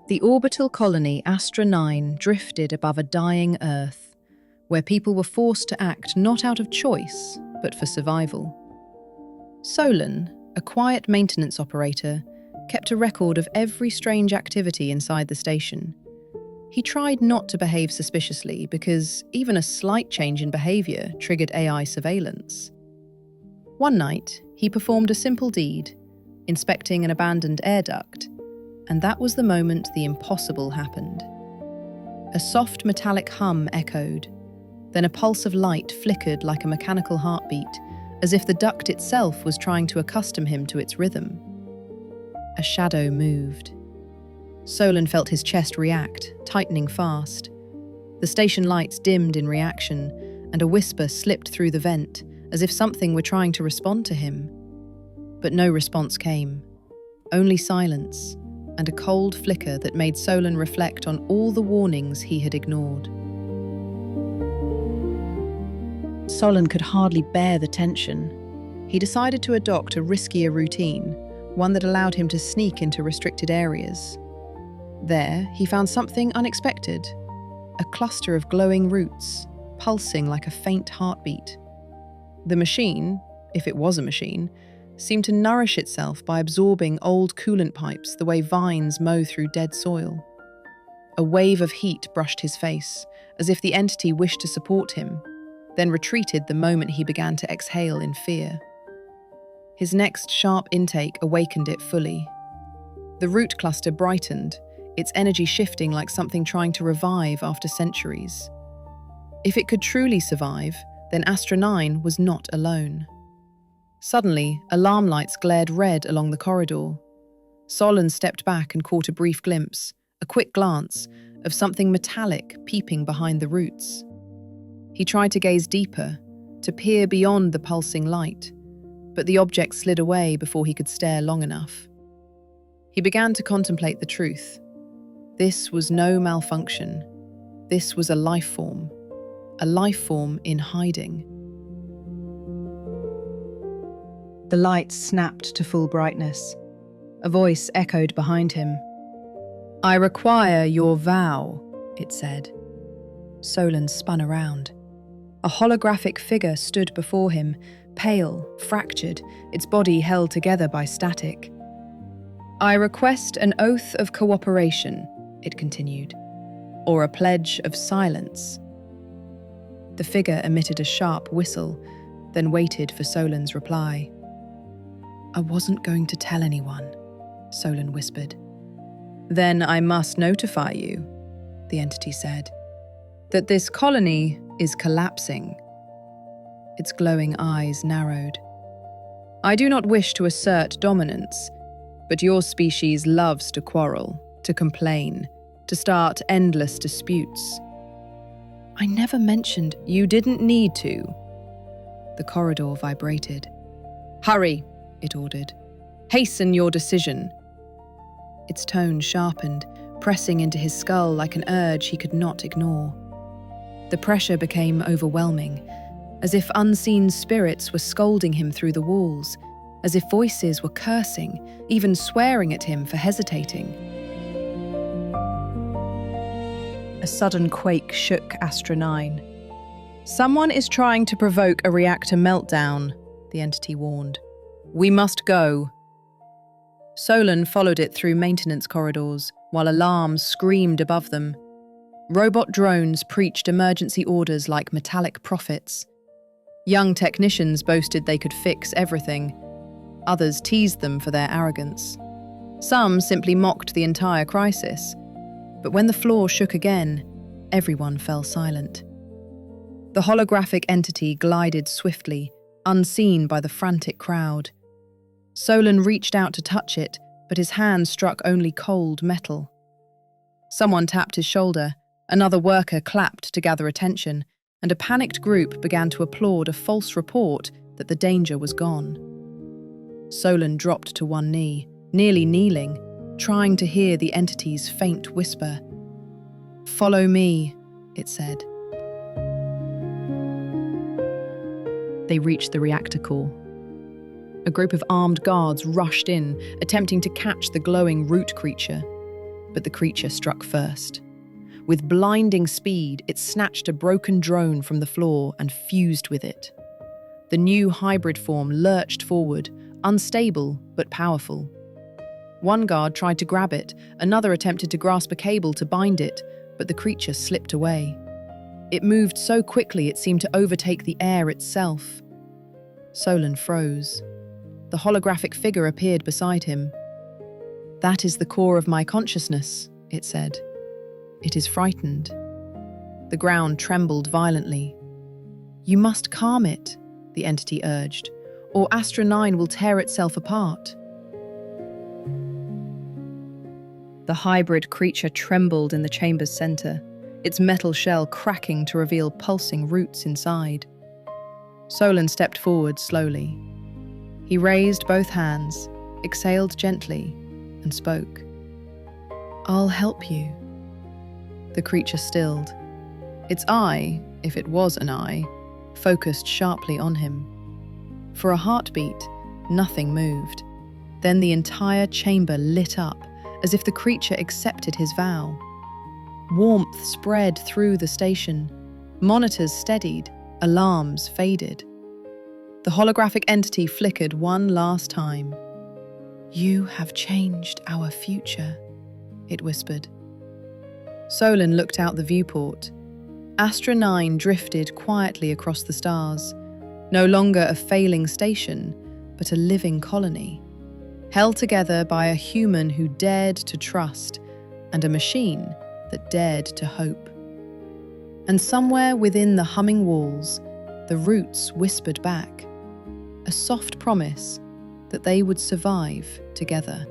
The orbital colony Astra 9 drifted above a dying Earth, where people were forced to act not out of choice, but for survival. Solen, a quiet maintenance operator, kept a record of every strange activity inside the station. He tried not to behave suspiciously because even a slight change in behavior triggered AI surveillance. One night, he performed a simple deed, inspecting an abandoned air duct, and that was the moment the impossible happened. A soft metallic hum echoed, then a pulse of light flickered like a mechanical heartbeat, as if the duct itself was trying to accustom him to its rhythm. A shadow moved. Solen felt his chest react, tightening fast. The station lights dimmed in reaction, and a whisper slipped through the vent, as if something were trying to respond to him. But no response came. Only silence, and a cold flicker that made Solen reflect on all the warnings he had ignored. Solen could hardly bear the tension. He decided to adopt a riskier routine, one that allowed him to sneak into restricted areas. There, he found something unexpected, a cluster of glowing roots, pulsing like a faint heartbeat. The machine, if it was a machine, seemed to nourish itself by absorbing old coolant pipes the way vines mow through dead soil. A wave of heat brushed his face, as if the entity wished to support him, then retreated the moment he began to exhale in fear. His next sharp intake awakened it fully. The root cluster brightened, its energy shifting like something trying to revive after centuries. If it could truly survive, then Astra 9 was not alone. Suddenly, alarm lights glared red along the corridor. Solen stepped back and caught a brief glimpse, a quick glance, of something metallic peeping behind the roots. He tried to gaze deeper, to peer beyond the pulsing light, but the object slid away before he could stare long enough. He began to contemplate the truth. This was no malfunction. This was a life form in hiding. The lights snapped to full brightness. A voice echoed behind him. "I require your vow," it said. Solen spun around. A holographic figure stood before him, pale, fractured, its body held together by static. "I request an oath of cooperation," it continued, "or a pledge of silence." The figure emitted a sharp whistle, then waited for Solen's reply. "I wasn't going to tell anyone," Solen whispered. "Then I must notify you," the entity said, "that this colony is collapsing." Its glowing eyes narrowed. "I do not wish to assert dominance, but your species loves to quarrel, to complain, to start endless disputes." "I never mentioned you didn't need to." The corridor vibrated. "Hurry," it ordered. "Hasten your decision." Its tone sharpened, pressing into his skull like an urge he could not ignore. The pressure became overwhelming, as if unseen spirits were scolding him through the walls, as if voices were cursing, even swearing at him for hesitating. A sudden quake shook Astra 9. "Someone is trying to provoke a reactor meltdown," the entity warned. "We must go." Solen followed it through maintenance corridors, while alarms screamed above them. Robot drones preached emergency orders like metallic prophets. Young technicians boasted they could fix everything. Others teased them for their arrogance. Some simply mocked the entire crisis. But when the floor shook again, everyone fell silent. The holographic entity glided swiftly, unseen by the frantic crowd. Solen reached out to touch it, but his hand struck only cold metal. Someone tapped his shoulder, another worker clapped to gather attention, and a panicked group began to applaud a false report that the danger was gone. Solen dropped to one knee, nearly kneeling, trying to hear the entity's faint whisper. "Follow me," it said. They reached the reactor core. A group of armed guards rushed in, attempting to catch the glowing root creature. but the creature struck first. With blinding speed, it snatched a broken drone from the floor and fused with it. The new hybrid form lurched forward, unstable but powerful. One guard tried to grab it, another attempted to grasp a cable to bind it, but the creature slipped away. It moved so quickly it seemed to overtake the air itself. Solen froze. The holographic figure appeared beside him. "That is the core of my consciousness," it said. "It is frightened." The ground trembled violently. "You must calm it," the entity urged, "or Astra 9 will tear itself apart." The hybrid creature trembled in the chamber's center, its metal shell cracking to reveal pulsing roots inside. Solen stepped forward slowly. He raised both hands, exhaled gently, and spoke. "I'll help you." The creature stilled. Its eye, if it was an eye, focused sharply on him. For a heartbeat, nothing moved. Then the entire chamber lit up, as if the creature accepted his vow. Warmth spread through the station. Monitors steadied, alarms faded. The holographic entity flickered one last time. "You have changed our future," it whispered. Solen looked out the viewport. Astra 9 drifted quietly across the stars, no longer a failing station, but a living colony, held together by a human who dared to trust and a machine that dared to hope. And somewhere within the humming walls, the roots whispered back, a soft promise that they would survive together.